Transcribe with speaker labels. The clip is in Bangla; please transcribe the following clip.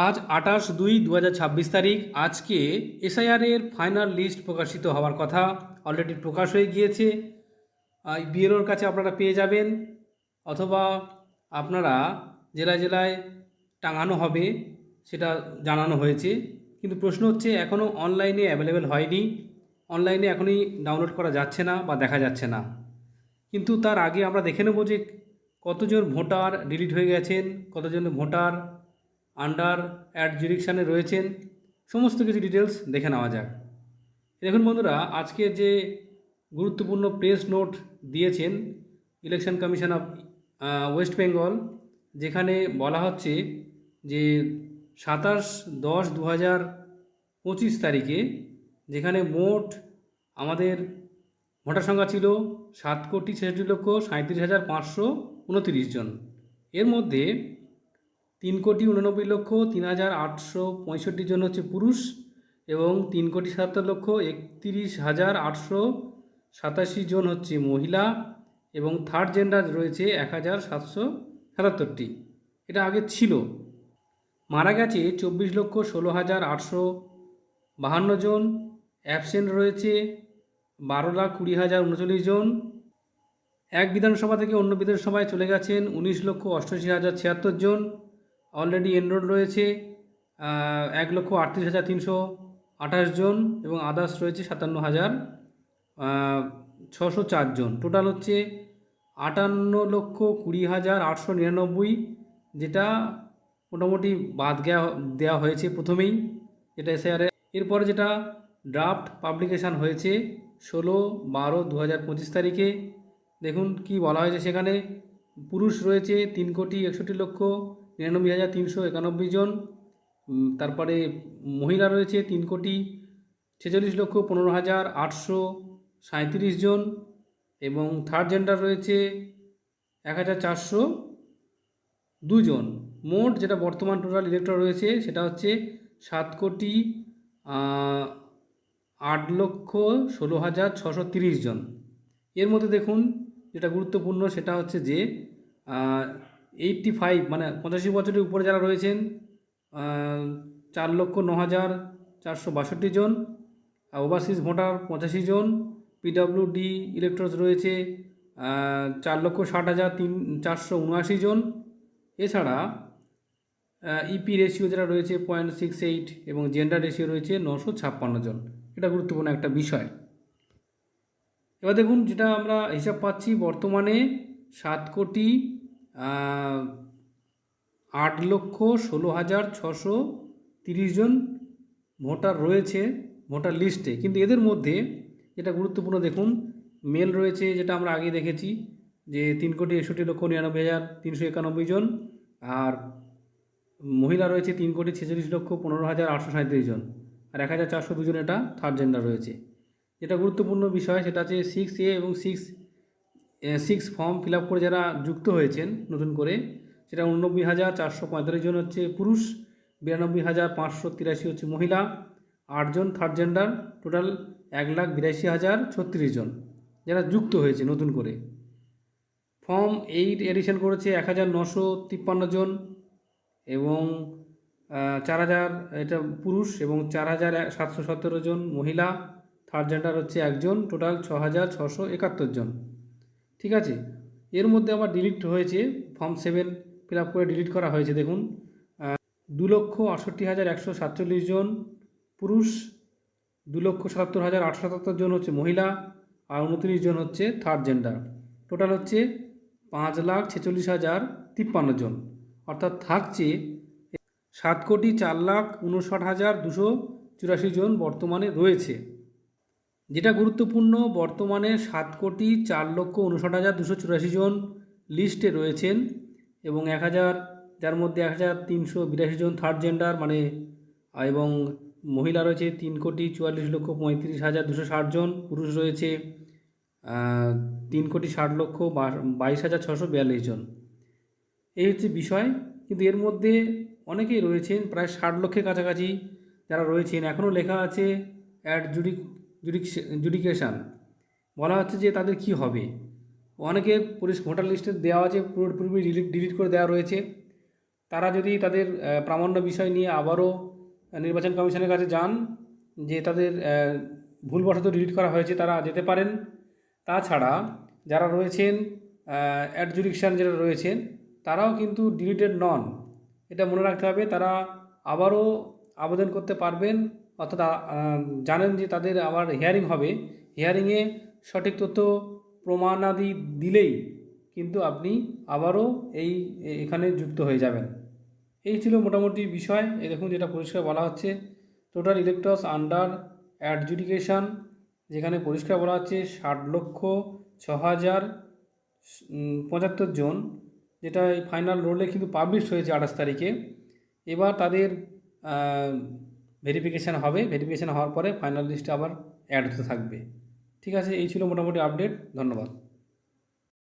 Speaker 1: আজ 28/2/2026 তারিখ। আজকে এসআইআরের ফাইনাল লিস্ট প্রকাশিত হওয়ার কথা, অলরেডি প্রকাশ হয়ে গিয়েছে। বিএলওর কাছে আপনারা পেয়ে যাবেন, অথবা আপনারা জেলায় জেলায় টাঙানো হবে, সেটা জানানো হয়েছে। কিন্তু প্রশ্ন হচ্ছে এখনও অনলাইনে অ্যাভেলেবেল হয়নি, অনলাইনে এখনই ডাউনলোড করা যাচ্ছে না বা দেখা যাচ্ছে না। কিন্তু তার আগে আমরা দেখে নেব যে কতজন ভোটার ডিলিট হয়ে গেছেন, কতজন ভোটার আন্ডার অ্যাডজুডিকশানে রয়েছেন, সমস্ত কিছু ডিটেলস দেখে নেওয়া যাক। দেখুন বন্ধুরা, আজকে যে গুরুত্বপূর্ণ প্রেস নোট দিয়েছেন election commission of West Bengal, যেখানে বলা হচ্ছে যে 27/10/2025 তারিখে, যেখানে মোট আমাদের ভোটার সংখ্যা ছিল 7,66,37,529 জন। এর মধ্যে 3,89,03,865 জন হচ্ছে পুরুষ এবং 3,77,31,887 জন হচ্ছে মহিলা, এবং থার্ড জেন্ডার রয়েছে 1,777টি। এটা আগে ছিল। মারা গেছে 24,16,852 জন। অ্যাবসেন্ট রয়েছে 12,20,039 জন। এক বিধানসভা থেকে অন্য বিধানসভায় চলে গেছেন 19,88,076 জন। অলরেডি এনরোল রয়েছে 1,38,328 জন, এবং আদার্স রয়েছে 57,604 জন। টোটাল হচ্ছে 58,20,899, যেটা মোটামুটি বাদ দেওয়া হয়েছে প্রথমেই, যেটা এসআইআরে। এরপরে যেটা ড্রাফট পাবলিকেশান হয়েছে 16/12/2025 তারিখে, দেখুন কি বলা হয়েছে সেখানে। পুরুষ রয়েছে 3,61,99,391 জন। তারপরে মহিলা রয়েছে 3,46,15,837 জন, এবং থার্ড জেন্ডার রয়েছে 1,402 জন। মোট যেটা বর্তমান টোটাল ইলেক্টর রয়েছে সেটা হচ্ছে 7,08,16,630 জন। এর মধ্যে দেখুন যেটা গুরুত্বপূর্ণ সেটা হচ্ছে যে 85 মানে 85 বছরের উপরে যারা রয়েছেন 4,09,462 জন। ওভারসিজ ভোটার 85 জন। পিডব্লিউডি ইলেক্টরস রয়েছে 4,60,479 জন। এছাড়া ইপি রেশিও যেটা রয়েছে 0.68, এবং জেন্ডার রেশিও রয়েছে 956 জন। এটা গুরুত্বপূর্ণ একটা বিষয়। এবার দেখুন যেটা আমরা হিসাব পাচ্ছি, বর্তমানে 7,08,16,630 জন ভোটার রয়েছে ভোটার লিস্টে। কিন্তু এদের মধ্যে যেটা গুরুত্বপূর্ণ দেখুন, মেল রয়েছে যেটা আমরা আগে দেখেছি যে 3,61,99,391 জন, আর মহিলা রয়েছে 3,46,15,837 জন, আর 1,402 জন এটা থার্ড জেন্ডার রয়েছে। যেটা গুরুত্বপূর্ণ বিষয় সেটা হচ্ছে 6A এবং 6 ফর্ম ফিল আপ করে যারা যুক্ত হয়েছেন নতুন করে, সেটা 89,445 জন হচ্ছে পুরুষ, 92,583 হচ্ছে মহিলা, 8 জন থার্ড জেন্ডার। টোটাল 1,82,036 জন যারা যুক্ত হয়েছে নতুন করে। ফর্ম 8 এডিশন করেছে 1,953 জন, এবং 4,000 এটা পুরুষ, এবং 4,717 জন মহিলা, থার্ড জেন্ডার হচ্ছে একজন। টোটাল 6,671 জন। ঠিক আছে। এর মধ্যে আবার ডিলিট হয়েছে, ফর্ম 7 ফিল আপ করে ডিলিট করা হয়েছে। দেখুন 2,68,147 জন পুরুষ, 2,77,877 জন হচ্ছে মহিলা, আর 29 জন হচ্ছে থার্ড জেন্ডার। টোটাল হচ্ছে 5,46,053 জন। অর্থাৎ থাকছে 7,04,59,284 জন বর্তমানে রয়েছে। যেটা গুরুত্বপূর্ণ, বর্তমানে 7,04,59,284 জন লিস্টে রয়েছেন, এবং 1,000, যার মধ্যে 1,382 জন থার্ড জেন্ডার মানে, এবং মহিলা রয়েছে 3,44,35,260 জন, পুরুষ রয়েছে 3,60,22,642 জন। এই হচ্ছে বিষয়। কিন্তু এর মধ্যে অনেকেই রয়েছেন, প্রায় 60 লক্ষের কাছাকাছি যারা রয়েছেন, এখনও লেখা আছে জুডিকেশান। বলা হচ্ছে যে তাদের কি হবে। অনেকে ভোটার লিস্টে দেওয়া আছে পুরোপুরি ডিলিট করে দেওয়া রয়েছে। তারা যদি তাদের প্রামাণ্য বিষয় নিয়ে আবারও নির্বাচন কমিশনের কাছে যান যে তাদের ভুলবশত ডিলিট করা হয়েছে, তারা যেতে পারেন। তাছাড়া যারা রয়েছেন অ্যাডজুডিকশন যারা রয়েছেন তারাও কিন্তু ডিলিটেড নন, এটা মনে রাখতে হবে। তারা আবারও আবেদন করতে পারবেন, অর্থাৎ জানেন যে তাদের আবার হিয়ারিং হবে। হিয়ারিংয়ে সঠিক তথ্য প্রমাণাদি দিলেই কিন্তু আপনি আবারও এখানে যুক্ত হয়ে যাবেন। এই ছিল মোটামুটি বিষয়। এই দেখুন যেটা পরিষ্কার বলা হচ্ছে, টোটাল ইলেক্টর্স আন্ডার অ্যাডজুডিকেশন, যেখানে পরিষ্কার বলা হচ্ছে 60,06,075 জন, যেটা এই ফাইনাল রোলে কিন্তু পাবলিশ হয়েছে 28 তারিখে। এবার তাদের ভেরিফিকেশান হবে, ভেরিফিকেশান হওয়ার পরে ফাইনাল লিস্টে আবার অ্যাড হতে থাকবে। ঠিক আছে, এই ছিল মোটামুটি আপডেট। ধন্যবাদ।